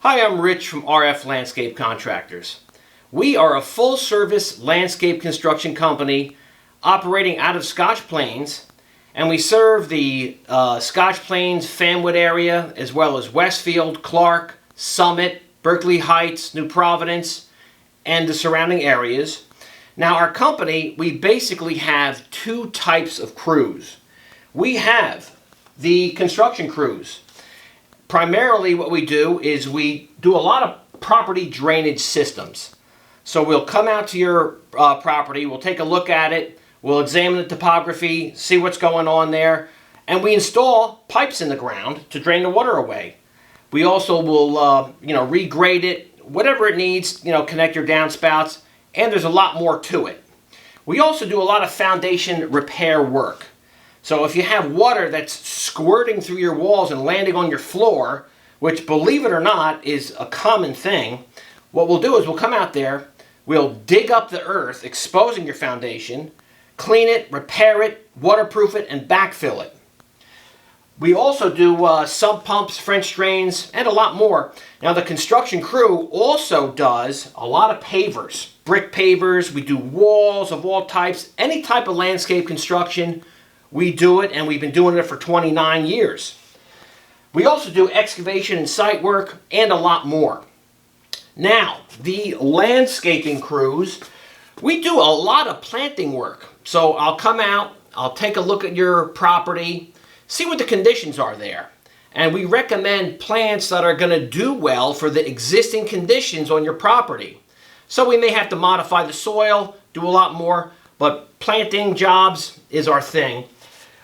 Hi, I'm Rich from RF Landscape Contractors. We are a full-service landscape construction company operating out of Scotch Plains, and we serve the Scotch Plains, Fanwood area, as well as Westfield, Clark, Summit, Berkeley Heights, New Providence, and the surrounding areas. Now, our company, we basically have two types of crews. We have the construction crews. Primarily what we do is we do a lot of property drainage systems. So we'll come out to your property, we'll take a look at it, we'll examine the topography, see what's going on there, and we install pipes in the ground to drain the water away. We also will regrade it, whatever it needs, connect your downspouts, and there's a lot more to it. We also do a lot of foundation repair work. So if you have water that's squirting through your walls and landing on your floor, which, believe it or not, is a common thing, what we'll do is we'll come out there, we'll dig up the earth, exposing your foundation, clean it, repair it, waterproof it, and backfill it. We also do sump pumps, French drains, and a lot more. Now, the construction crew also does a lot of pavers, brick pavers. We do walls of all types, any type of landscape construction. We do it, and we've been doing it for 29 years. We also do excavation and site work, and a lot more. Now, the landscaping crews, we do a lot of planting work. So I'll come out, I'll take a look at your property, see what the conditions are there. And we recommend plants that are going to do well for the existing conditions on your property. So we may have to modify the soil, do a lot more, but planting jobs is our thing.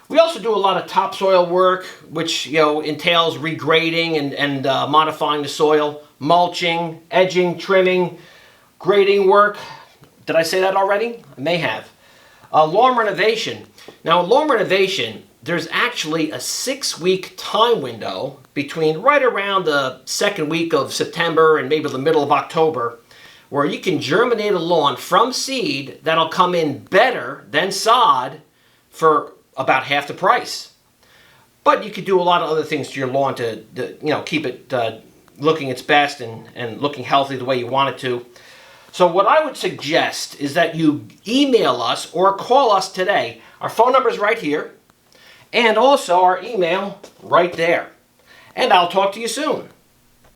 We also do a lot of topsoil work, which entails regrading and modifying the soil, mulching, edging, trimming, grading work. Did I say that already? I may have. Lawn renovation. Now, lawn renovation, there's actually a 6-week time window between right around the second week of September and maybe the middle of October, where you can germinate a lawn from seed that'll come in better than sod for about half the price. But you could do a lot of other things to your lawn to keep it looking its best and looking healthy the way you want it to. So what I would suggest is that you email us or call us today. Our phone number is right here, and also our email right there. And I'll talk to you soon.